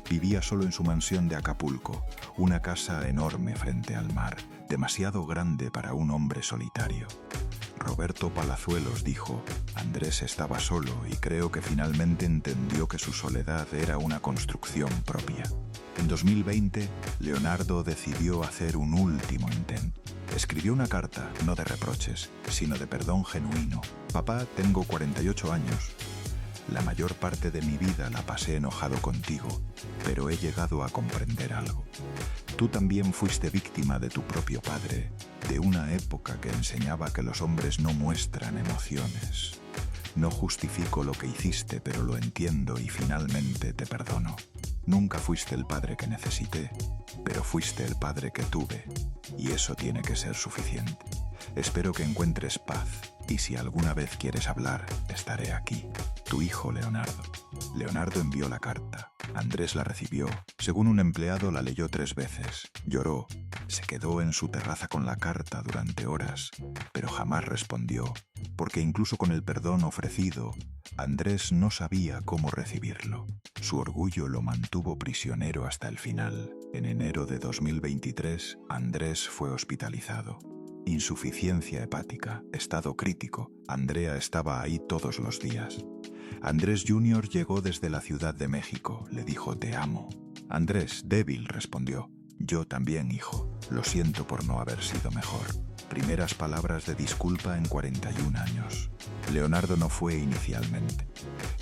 Vivía solo en su mansión de Acapulco, una casa enorme frente al mar, demasiado grande para un hombre solitario. Roberto Palazuelos dijo: Andrés estaba solo y creo que finalmente entendió que su soledad era una construcción propia. En 2020, Leonardo decidió hacer un último intento. Escribió una carta, no de reproches, sino de perdón genuino. Papá, tengo 48 años. La mayor parte de mi vida la pasé enojado contigo, pero he llegado a comprender algo. Tú también fuiste víctima de tu propio padre, de una época que enseñaba que los hombres no muestran emociones. No justifico lo que hiciste, pero lo entiendo y finalmente te perdono. Nunca fuiste el padre que necesité, pero fuiste el padre que tuve, y eso tiene que ser suficiente. Espero que encuentres paz, y si alguna vez quieres hablar, estaré aquí. Tu hijo Leonardo. Leonardo envió la carta. Andrés la recibió. Según un empleado, la leyó 3 veces. Lloró. Se quedó en su terraza con la carta durante horas, pero jamás respondió, porque incluso con el perdón ofrecido, Andrés no sabía cómo recibirlo. Su orgullo lo mantuvo prisionero hasta el final. En enero de 2023, Andrés fue hospitalizado. Insuficiencia hepática, estado crítico. Andrea estaba ahí todos los días. Andrés Jr. llegó desde la Ciudad de México. Le dijo: te amo. Andrés, débil, respondió: yo también, hijo. Lo siento por no haber sido mejor. Primeras palabras de disculpa en 41 años. Leonardo no fue inicialmente.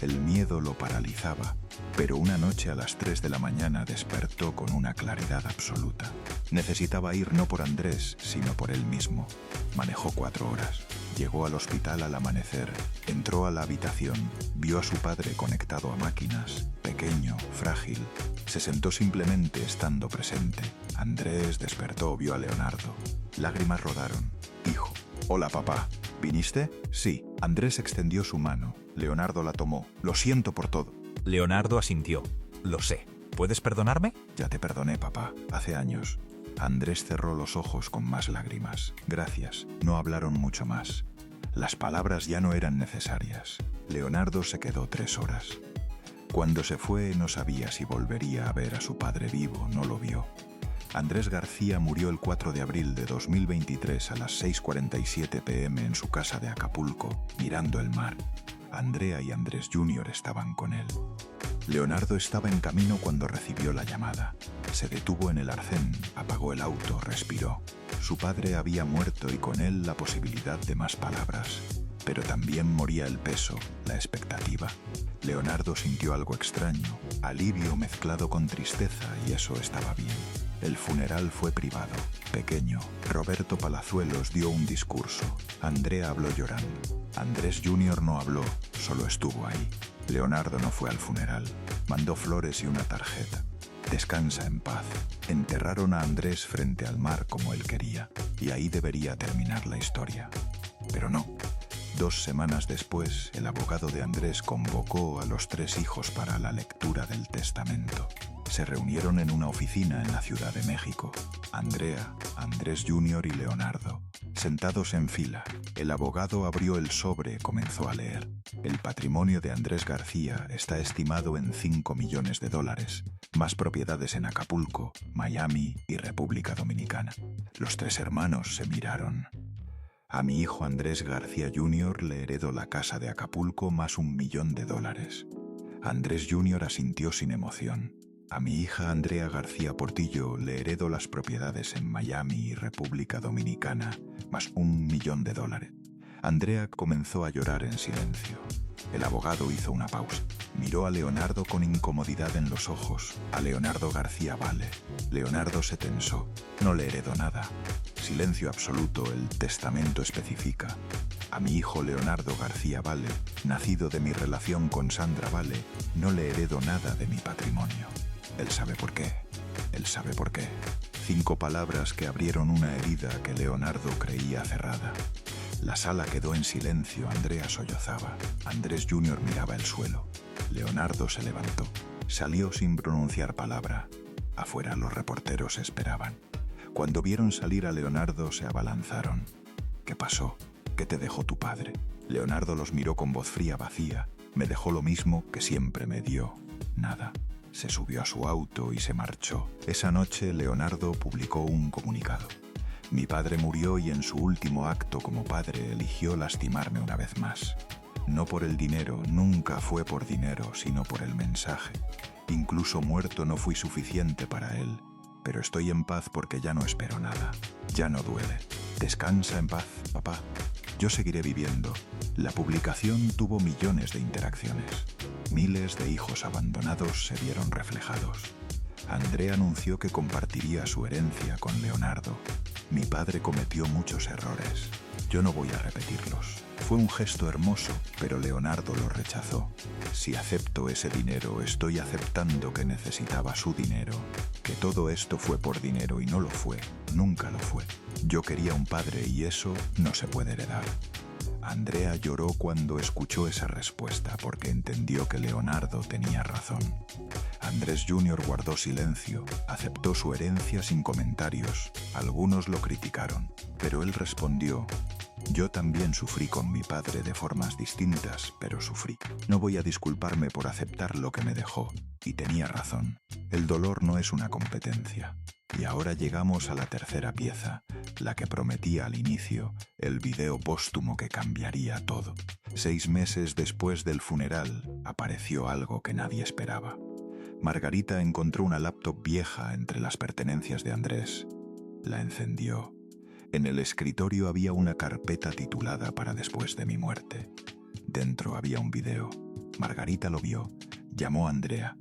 El miedo lo paralizaba, pero una noche a las 3 de la mañana despertó con una claridad absoluta. Necesitaba ir no por Andrés, sino por él mismo. Manejó 4 horas. Llegó al hospital al amanecer. Entró a la habitación. Vio a su padre conectado a máquinas, pequeño, frágil. Se sentó simplemente estando presente. Andrés despertó, vio a Leonardo. Lágrimas rodaron. Hijo. Hola, papá. ¿Viniste? Sí. Andrés extendió su mano. Leonardo la tomó. Lo siento por todo. Leonardo asintió. Lo sé. ¿Puedes perdonarme? Ya te perdoné, papá. Hace años. Andrés cerró los ojos con más lágrimas. Gracias. No hablaron mucho más. Las palabras ya no eran necesarias. Leonardo se quedó 3 horas. Cuando se fue, no sabía si volvería a ver a su padre vivo. No lo vio. Andrés García murió el 4 de abril de 2023 a las 6:47 p.m. en su casa de Acapulco, mirando el mar. Andrea y Andrés Jr. estaban con él. Leonardo estaba en camino cuando recibió la llamada. Se detuvo en el arcén, apagó el auto, respiró. Su padre había muerto y con él la posibilidad de más palabras. Pero también moría el peso, la expectativa. Leonardo sintió algo extraño, alivio mezclado con tristeza, y eso estaba bien. El funeral fue privado, pequeño. Roberto Palazuelos dio un discurso. Andrea habló llorando. Andrés Jr. no habló, solo estuvo ahí. Leonardo no fue al funeral. Mandó flores y una tarjeta. Descansa en paz. Enterraron a Andrés frente al mar como él quería, y ahí debería terminar la historia. Pero no. 2 semanas después, el abogado de Andrés convocó a los 3 hijos para la lectura del testamento. Se reunieron en una oficina en la Ciudad de México. Andrea, Andrés Jr. y Leonardo. Sentados en fila, el abogado abrió el sobre y comenzó a leer. El patrimonio de Andrés García está estimado en $5 millones, más propiedades en Acapulco, Miami y República Dominicana. Los 3 hermanos se miraron. A mi hijo Andrés García Jr. le heredo la casa de Acapulco más $1 millón. Andrés Jr. asintió sin emoción. A mi hija Andrea García Portillo le heredo las propiedades en Miami y República Dominicana, más $1 millón. Andrea comenzó a llorar en silencio. El abogado hizo una pausa. Miró a Leonardo con incomodidad en los ojos. A Leonardo García Vale. Leonardo se tensó. No le heredó nada. Silencio absoluto, el testamento especifica. A mi hijo Leonardo García Vale, nacido de mi relación con Sandra Vale, no le heredo nada de mi patrimonio. Él sabe por qué. Él sabe por qué. 5 palabras que abrieron una herida que Leonardo creía cerrada. La sala quedó en silencio. Andrea sollozaba. Andrés Jr. miraba el suelo. Leonardo se levantó. Salió sin pronunciar palabra. Afuera los reporteros esperaban. Cuando vieron salir a Leonardo se abalanzaron. ¿Qué pasó? ¿Qué te dejó tu padre? Leonardo los miró con voz fría, vacía. Me dejó lo mismo que siempre me dio. Nada. Se subió a su auto y se marchó. Esa noche Leonardo publicó un comunicado. Mi padre murió y en su último acto como padre eligió lastimarme una vez más. No por el dinero, nunca fue por dinero, sino por el mensaje. Incluso muerto no fui suficiente para él, pero estoy en paz porque ya no espero nada. Ya no duele. Descansa en paz, papá. Yo seguiré viviendo. La publicación tuvo millones de interacciones. Miles de hijos abandonados se vieron reflejados. Andrea anunció que compartiría su herencia con Leonardo. Mi padre cometió muchos errores. Yo no voy a repetirlos. Fue un gesto hermoso, pero Leonardo lo rechazó. Si acepto ese dinero, estoy aceptando que necesitaba su dinero. Que todo esto fue por dinero y no lo fue. Nunca lo fue. Yo quería un padre y eso no se puede heredar. Andrea lloró cuando escuchó esa respuesta porque entendió que Leonardo tenía razón. Andrés Jr. guardó silencio, aceptó su herencia sin comentarios. Algunos lo criticaron, pero él respondió: yo también sufrí con mi padre de formas distintas, pero sufrí. No voy a disculparme por aceptar lo que me dejó, y tenía razón. El dolor no es una competencia. Y ahora llegamos a la tercera pieza, la que prometía al inicio, el video póstumo que cambiaría todo. 6 meses después del funeral, apareció algo que nadie esperaba. Margarita encontró una laptop vieja entre las pertenencias de Andrés. La encendió. En el escritorio había una carpeta titulada Para después de mi muerte. Dentro había un video. Margarita lo vio. Llamó a Andrea.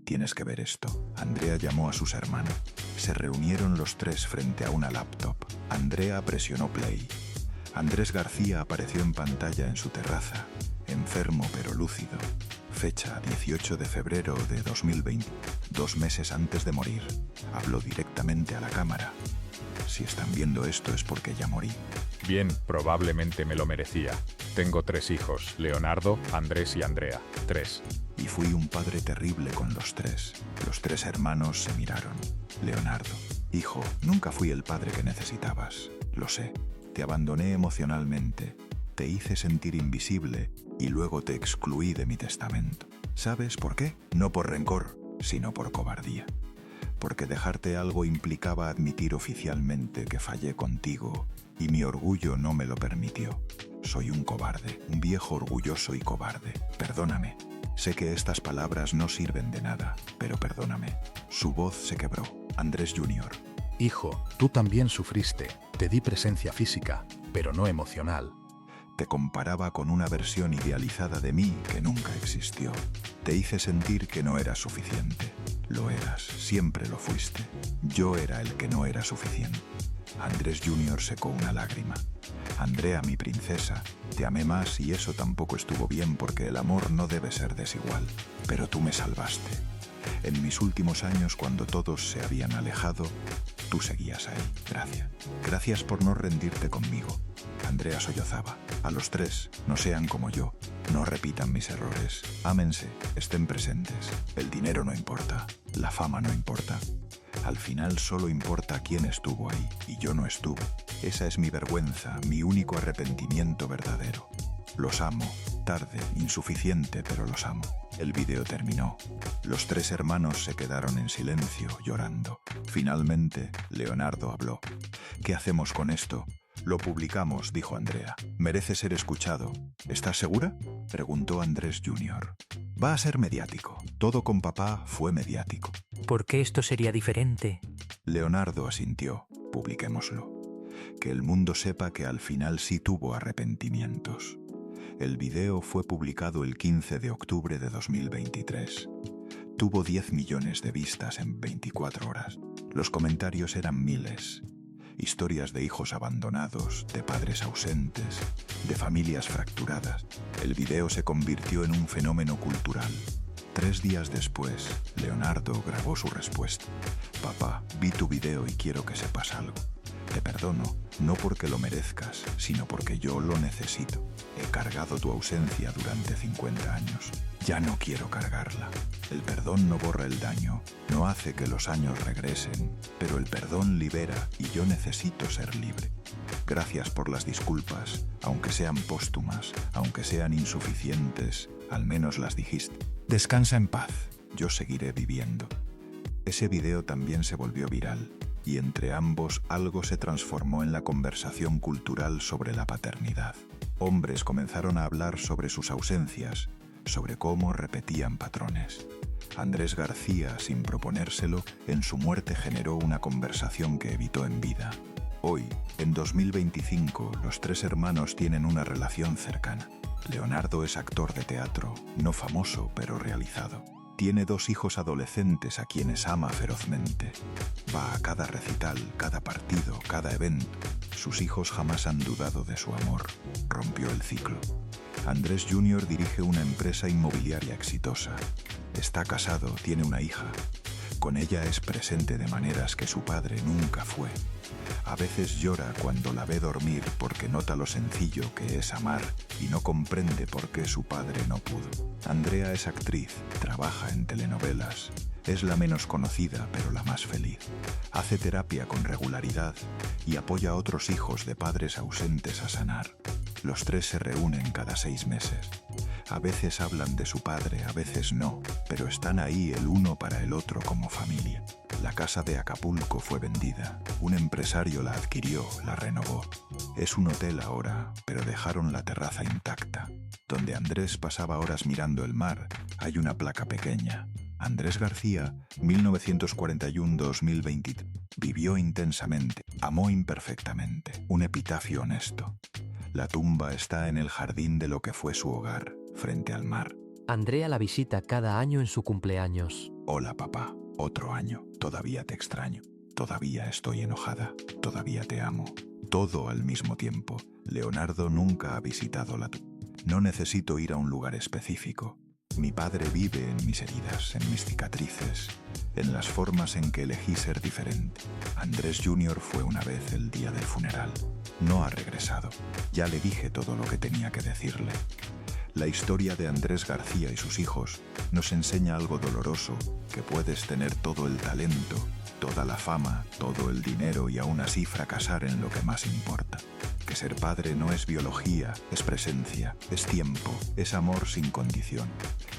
Tienes que ver esto. Andrea llamó a sus hermanos. Se reunieron los tres frente a una laptop. Andrea presionó play. Andrés García apareció en pantalla en su terraza, enfermo pero lúcido. Fecha 18 de febrero de 2020, 2 meses antes de morir. Habló directamente a la cámara. Si están viendo esto es porque ya morí. Bien, probablemente me lo merecía. Tengo 3 hijos, Leonardo, Andrés y Andrea. 3. Y fui un padre terrible con los 3. Los 3 hermanos se miraron. Leonardo: hijo, nunca fui el padre que necesitabas. Lo sé. Te abandoné emocionalmente. Te hice sentir invisible y luego te excluí de mi testamento. ¿Sabes por qué? No por rencor, sino por cobardía. Porque dejarte algo implicaba admitir oficialmente que fallé contigo y mi orgullo no me lo permitió. Soy un cobarde, un viejo orgulloso y cobarde. Perdóname. Sé que estas palabras no sirven de nada, pero perdóname. Su voz se quebró. Andrés Jr. Hijo, tú también sufriste. Te di presencia física, pero no emocional. Te comparaba con una versión idealizada de mí que nunca existió. Te hice sentir que no eras suficiente. Lo eras, siempre lo fuiste. Yo era el que no era suficiente. Andrés Jr. secó una lágrima. Andrea, mi princesa, te amé más y eso tampoco estuvo bien porque el amor no debe ser desigual. Pero tú me salvaste. En mis últimos años, cuando todos se habían alejado, tú seguías ahí. Gracias. Gracias por no rendirte conmigo. Andrea sollozaba. A los 3, no sean como yo. No repitan mis errores. Ámense, estén presentes. El dinero no importa. La fama no importa. Al final solo importa quién estuvo ahí, y yo no estuve. Esa es mi vergüenza, mi único arrepentimiento verdadero. Los amo. Tarde, insuficiente, pero los amo. El video terminó. Los 3 hermanos se quedaron en silencio, llorando. Finalmente, Leonardo habló. ¿Qué hacemos con esto? Lo publicamos, dijo Andrea. Merece ser escuchado. ¿Estás segura? Preguntó Andrés Jr. Va a ser mediático. Todo con papá fue mediático. ¿Por qué esto sería diferente? Leonardo asintió. Publiquémoslo. Que el mundo sepa que al final sí tuvo arrepentimientos. El video fue publicado el 15 de octubre de 2023. Tuvo 10 millones de vistas en 24 horas. Los comentarios eran miles. Historias de hijos abandonados, de padres ausentes, de familias fracturadas. El video se convirtió en un fenómeno cultural. 3 días después, Leonardo grabó su respuesta. Papá, vi tu video y quiero que sepas algo. Te perdono, no porque lo merezcas, sino porque yo lo necesito. He cargado tu ausencia durante 50 años. Ya no quiero cargarla. El perdón no borra el daño, no hace que los años regresen, pero el perdón libera y yo necesito ser libre. Gracias por las disculpas, aunque sean póstumas, aunque sean insuficientes, al menos las dijiste. Descansa en paz, yo seguiré viviendo. Ese video también se volvió viral, y entre ambos algo se transformó en la conversación cultural sobre la paternidad. Hombres comenzaron a hablar sobre sus ausencias, sobre cómo repetían patrones. Andrés García, sin proponérselo, en su muerte generó una conversación que evitó en vida. Hoy, en 2025, los tres hermanos tienen una relación cercana. Leonardo es actor de teatro, no famoso, pero realizado. Tiene 2 hijos adolescentes a quienes ama ferozmente. Va a cada recital, cada partido, cada evento. Sus hijos jamás han dudado de su amor. Rompió el ciclo. Andrés Jr. dirige una empresa inmobiliaria exitosa. Está casado, tiene una hija. Con ella es presente de maneras que su padre nunca fue. A veces llora cuando la ve dormir porque nota lo sencillo que es amar y no comprende por qué su padre no pudo. Andrea es actriz, trabaja en telenovelas. Es la menos conocida, pero la más feliz. Hace terapia con regularidad y apoya a otros hijos de padres ausentes a sanar. Los tres se reúnen cada 6 meses. A veces hablan de su padre, a veces no, pero están ahí el uno para el otro como familia. La casa de Acapulco fue vendida. Un empresario la adquirió, la renovó. Es un hotel ahora, pero dejaron la terraza intacta. Donde Andrés pasaba horas mirando el mar, hay una placa pequeña. Andrés García, 1941-2020. Vivió intensamente, amó imperfectamente. Un epitafio honesto. La tumba está en el jardín de lo que fue su hogar, frente al mar. Andrea la visita cada año en su cumpleaños. Hola papá, otro año, todavía te extraño. Todavía estoy enojada, todavía te amo. Todo al mismo tiempo. Leonardo nunca ha visitado la tumba. No necesito ir a un lugar específico. Mi padre vive en mis heridas, en mis cicatrices, en las formas en que elegí ser diferente. Andrés Jr. fue una vez el día del funeral. No ha regresado. Ya le dije todo lo que tenía que decirle. La historia de Andrés García y sus hijos nos enseña algo doloroso, que puedes tener todo el talento, toda la fama, todo el dinero y aún así fracasar en lo que más importa. Que ser padre no es biología, es presencia, es tiempo, es amor sin condición.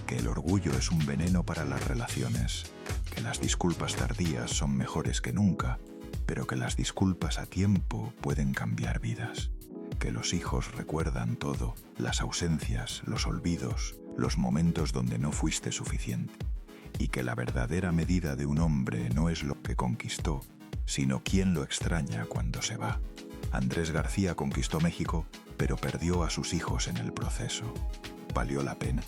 Que el orgullo es un veneno para las relaciones. Que las disculpas tardías son mejores que nunca, pero que las disculpas a tiempo pueden cambiar vidas. Que los hijos recuerdan todo, las ausencias, los olvidos, los momentos donde no fuiste suficiente. Y que la verdadera medida de un hombre no es lo que conquistó, sino quién lo extraña cuando se va. Andrés García conquistó México, pero perdió a sus hijos en el proceso. ¿Valió la pena?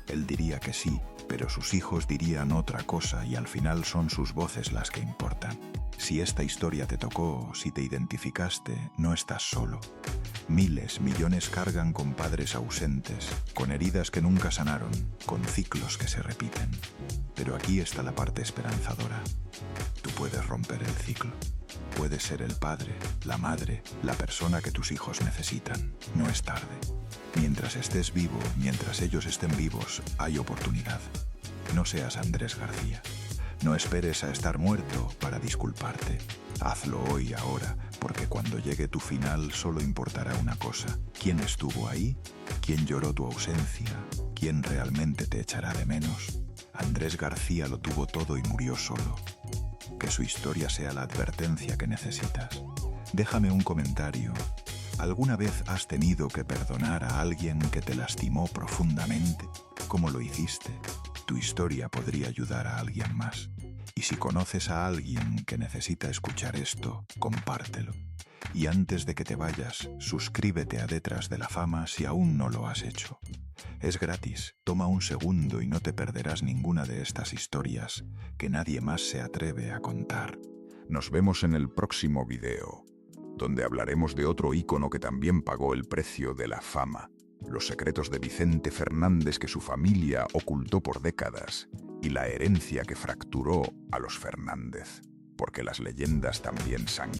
Él diría que sí, pero sus hijos dirían otra cosa y al final son sus voces las que importan. Si esta historia te tocó, si te identificaste, no estás solo. Miles, millones cargan con padres ausentes, con heridas que nunca sanaron, con ciclos que se repiten. Pero aquí está la parte esperanzadora. Tú puedes romper el ciclo. Puedes ser el padre, la madre, la persona que tus hijos necesitan. No es tarde. Mientras estés vivo, mientras ellos estén vivos, hay oportunidad. No seas Andrés García. No esperes a estar muerto para disculparte. Hazlo hoy, ahora, porque cuando llegue tu final solo importará una cosa. ¿Quién estuvo ahí? ¿Quién lloró tu ausencia? ¿Quién realmente te echará de menos? Andrés García lo tuvo todo y murió solo. Que su historia sea la advertencia que necesitas. Déjame un comentario. ¿Alguna vez has tenido que perdonar a alguien que te lastimó profundamente? ¿Cómo lo hiciste? Tu historia podría ayudar a alguien más. Y si conoces a alguien que necesita escuchar esto, compártelo. Y antes de que te vayas, suscríbete a Detrás de la Fama si aún no lo has hecho. Es gratis, toma un segundo y no te perderás ninguna de estas historias que nadie más se atreve a contar. Nos vemos en el próximo video, donde hablaremos de otro ícono que también pagó el precio de la fama. Los secretos de Vicente Fernández que su familia ocultó por décadas y la herencia que fracturó a los Fernández, porque las leyendas también sangran.